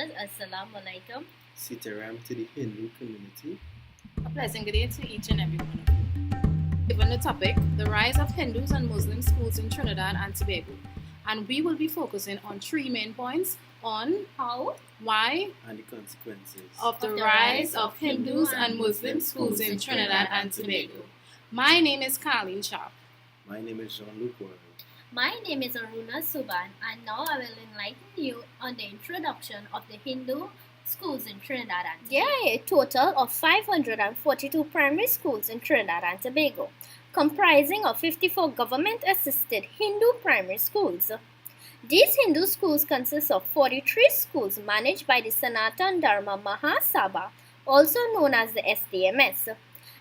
viewers, Assalamu alaikum. Sitaram to the Hindu community. A pleasant good day to each and every one of you. Given the topic, the rise of Hindus and Muslim schools in Trinidad and Tobago, and we will be focusing on three main points on How, why, and the consequences of the rise of Hindus and Muslim schools in Trinidad and Tobago. My name is Colleen Sharp. My name is Jean-Luc World. My name is Aruna Suban, and now I will enlighten you on the introduction of the Hindu schools in Trinidad and Tobago. There are a total of 542 primary schools in Trinidad and Tobago, comprising of 54 government-assisted Hindu primary schools. These Hindu schools consist of 43 schools managed by the Sanatan Dharma Mahasabha, also known as the SDMS,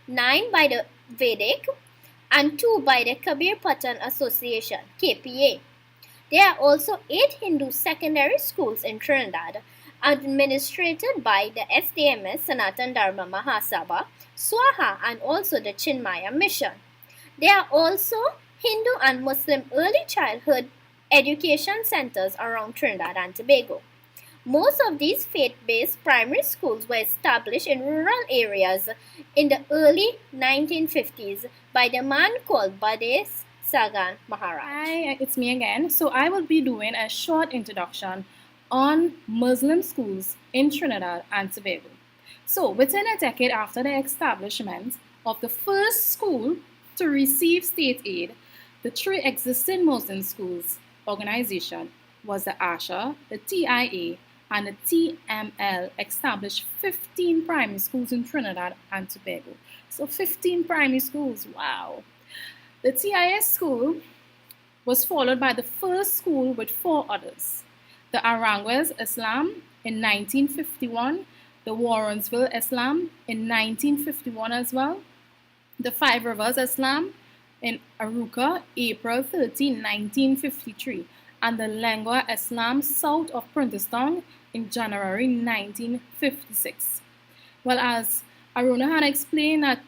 9 by the Vedic, and 2 by the Kabir Patan Association, KPA. There are also 8 Hindu secondary schools in Trinidad, administered by the SDMS Sanatan Dharma Mahasabha, Swaha, and also the Chinmaya Mission. There are also Hindu and Muslim early childhood education centers around Trinidad and Tobago. Most of these faith-based primary schools were established in rural areas in the early 1950s by the man called Bades Sagan Maharaj. Hi, it's me again. So I will be doing a short introduction on Muslim schools in Trinidad and Tobago. So within a decade after the establishment of the first school to receive state aid, the three existing Muslim schools organization was the ASHA, the TIA, and the TML established 15 primary schools in Trinidad and Tobago. So 15 primary schools, wow. The TIS school was followed by the first school with 4 others. The Aranguez Islam in 1951, the Warrensville Islam in 1951 as well, the Five Rivers Islam in Aruca, April 13, 1953, and the Lengua Islam south of Princeton in January 1956. Well, as Aruna had explained, that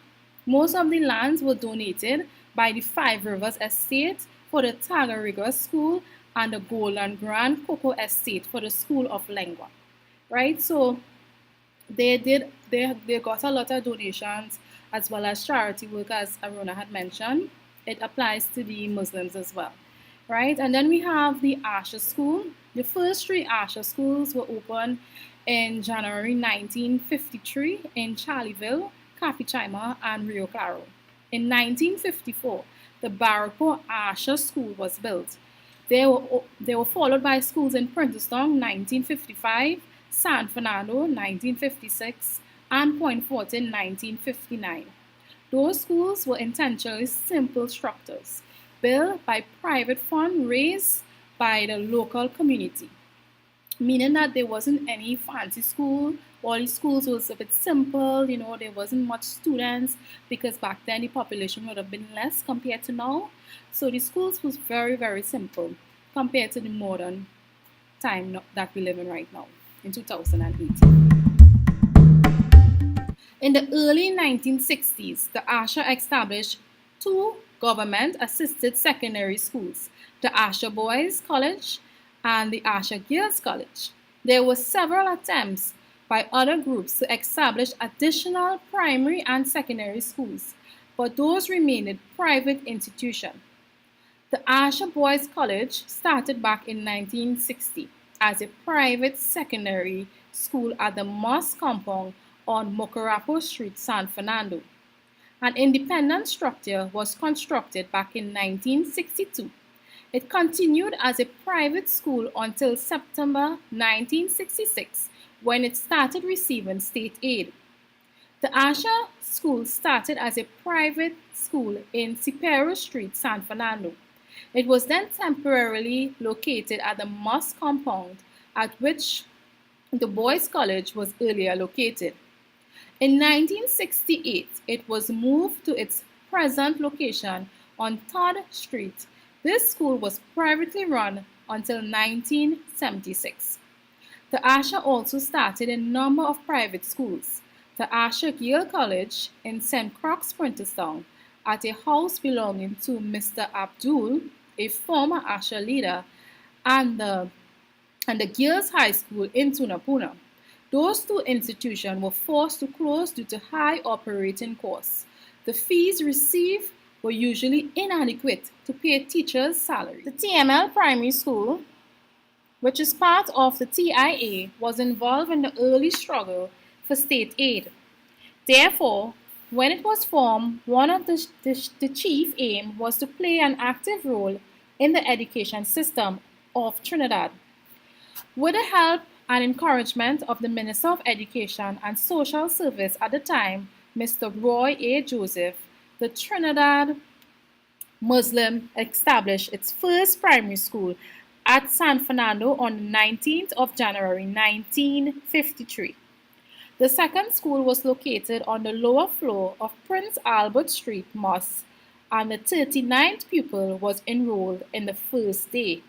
most of the lands were donated by the Five Rivers Estate for the Tagariga School and the Golden Grand Cocoa Estate for the School of Lengua, right? So they got a lot of donations as well as charity work, as Aruna had mentioned. It applies to the Muslims as well, right? And then we have the Asha School. The first 3 Asha schools were opened in January 1953 in Charleville, Capichaima, and Rio Claro. In 1954, the Barraco Asha School was built. They were followed by schools in Princeton, 1955, San Fernando, 1956, and Point Fortin, 1959. Those schools were intentionally simple structures, built by private funds raised by the local community, meaning that there wasn't any fancy school. All the schools was a bit simple, there wasn't much students because back then the population would have been less compared to now. So the schools was very, very simple compared to the modern time that we live in right now in 2018. In the early 1960s, the ASHA established 2 government-assisted secondary schools, the ASHA Boys College and the ASHA Girls College. There were several attempts by other groups to establish additional primary and secondary schools, but those remained private institutions. The ASHA Boys College started back in 1960 as a private secondary school at the Moss Compound on Mocarapo Street, San Fernando. An independent structure was constructed back in 1962. It continued as a private school until September 1966, when it started receiving state aid. The Asha School started as a private school in Cipero Street, San Fernando. It was then temporarily located at the Moss Compound, at which the Boys College was earlier located. In 1968, it was moved to its present location on 3rd Street. This school was privately run until 1976. The Asha also started a number of private schools. The Asha Girls College in St. Croix, Princeton, at a house belonging to Mr. Abdul, a former Asha leader, and the and the Girls High School in Tunapuna. Those two institutions were forced to close due to high operating costs. The fees received were usually inadequate to pay teachers' salaries. The TML Primary School, which is part of the TIA, was involved in the early struggle for state aid. Therefore, when it was formed, one of the chief aim was to play an active role in the education system of Trinidad. With the help and encouragement of the Minister of Education and Social Service at the time, Mr. Roy A. Joseph, the Trinidad Muslim established its first primary school at San Fernando on the 19th of January 1953. The second school was located on the lower floor of Prince Albert Street Mosque, and the 39th pupil was enrolled in the first day.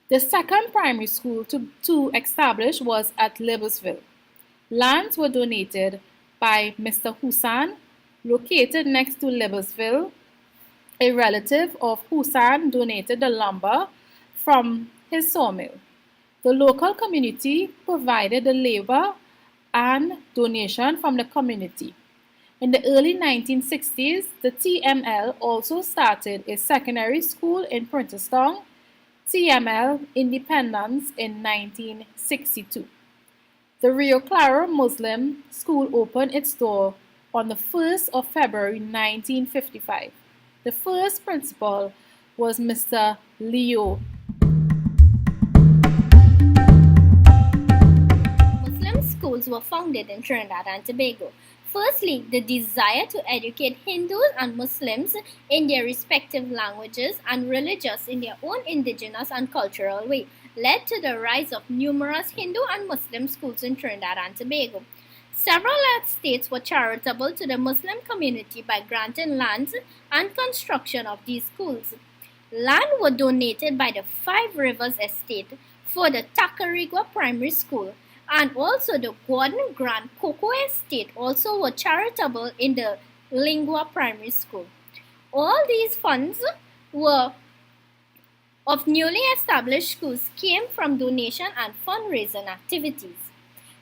The second primary school to establish was at Libersville. Lands were donated by Mr. Hussain, located next to Libersville. A relative of Hussain donated the lumber from his sawmill. The local community provided the labor and donation from the community. In the early 1960s, the TML also started a secondary school in Princeton, TML Independence in 1962. The Rio Claro Muslim School opened its door on the 1st of February 1955. The first principal was Mr. Leo. Muslim schools were founded in Trinidad and Tobago. Firstly, the desire to educate Hindus and Muslims in their respective languages and religious in their own indigenous and cultural way led to the rise of numerous Hindu and Muslim schools in Trinidad and Tobago. Several estates were charitable to the Muslim community by granting lands and construction of these schools. Land were donated by the Five Rivers Estate for the Tacarigua Primary School, and also the Gordon Grant Cocoa Estate also were charitable in the Lingua Primary School. All these funds were of newly established schools came from donation and fundraising activities.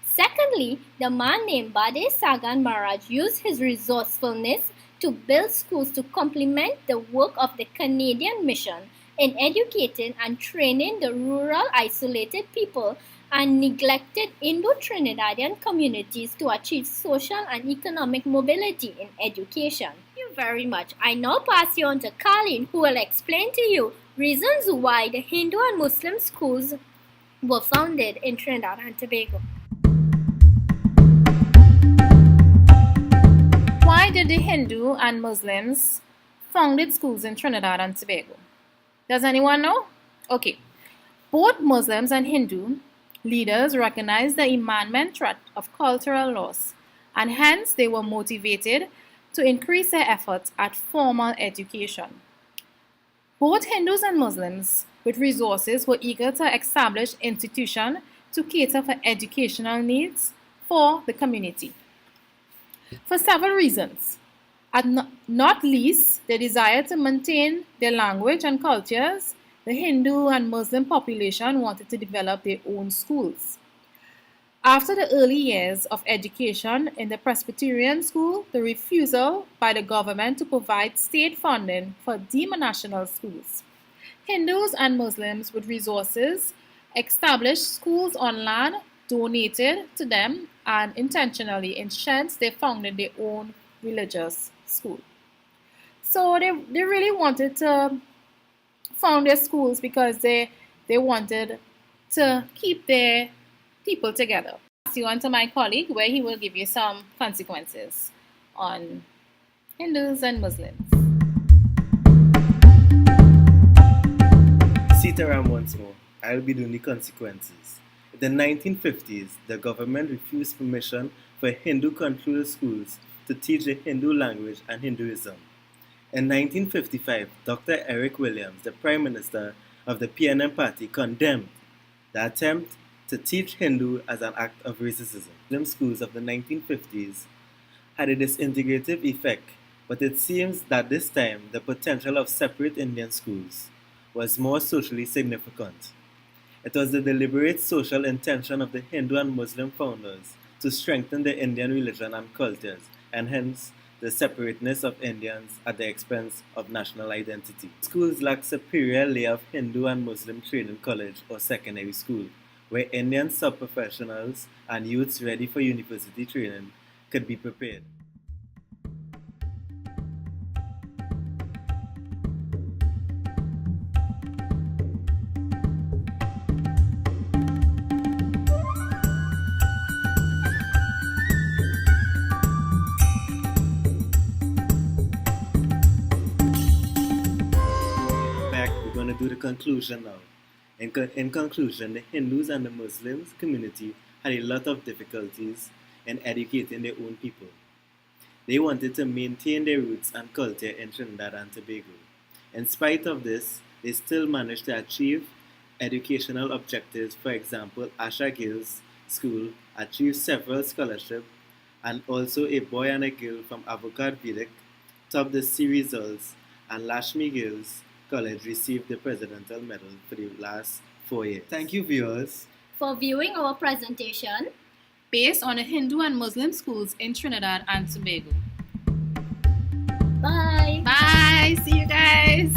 Secondly, the man named Bade Sagan Maharaj used his resourcefulness to build schools to complement the work of the Canadian mission in educating and training the rural isolated people and neglected Indo-Trinidadian communities to achieve social and economic mobility in education. Thank you very much. I now pass you on to Colleen, who will explain to you reasons why the Hindu and Muslim schools were founded in Trinidad and Tobago. Why did the Hindu and Muslims founded schools in Trinidad and Tobago? Does anyone know? Okay. Both Muslims and Hindu leaders recognized the imminent threat of cultural loss, and hence they were motivated to increase their efforts at formal education. Both Hindus and Muslims with resources were eager to establish institutions to cater for educational needs for the community. For several reasons, and not least the desire to maintain their language and cultures, the Hindu and Muslim population wanted to develop their own schools. After the early years of education in the Presbyterian school, the refusal by the government to provide state funding for demonational schools, Hindus and Muslims with resources established schools on land donated to them, and intentionally, in sense, they founded their own religious school. So they really wanted to found their schools because they wanted to keep their people together. I'll pass you on to my colleague where he will give you some consequences on Hindus and Muslims. Sitaram once more. I'll be doing the consequences. In the 1950s, the government refused permission for Hindu-controlled schools to teach the Hindu language and Hinduism. In 1955, Dr. Eric Williams, the Prime Minister of the PNM Party, condemned the attempt to teach Hindu as an act of racism. Muslim schools of the 1950s had a disintegrative effect, but it seems that this time the potential of separate Indian schools was more socially significant. It was the deliberate social intention of the Hindu and Muslim founders to strengthen the Indian religion and cultures, and hence the separateness of Indians at the expense of national identity. Schools lack superior layer of Hindu and Muslim training college or secondary school, where Indian sub-professionals and youths ready for university training could be prepared. Back, we're going to do the conclusion now. In conclusion, the Hindus and the Muslims community had a lot of difficulties in educating their own people. They wanted to maintain their roots and culture in Trinidad and Tobago. In spite of this, they still managed to achieve educational objectives. For example, Asha Gill's school achieved several scholarships, and also a boy and a girl from Avocat Vedic topped the C results, and Lashmi Gill's college received the Presidential Medal for the last 4 years. Thank you, viewers. For viewing our presentation, Based on the Hindu and Muslim schools in Trinidad and Tobago. bye! Bye! See you guys!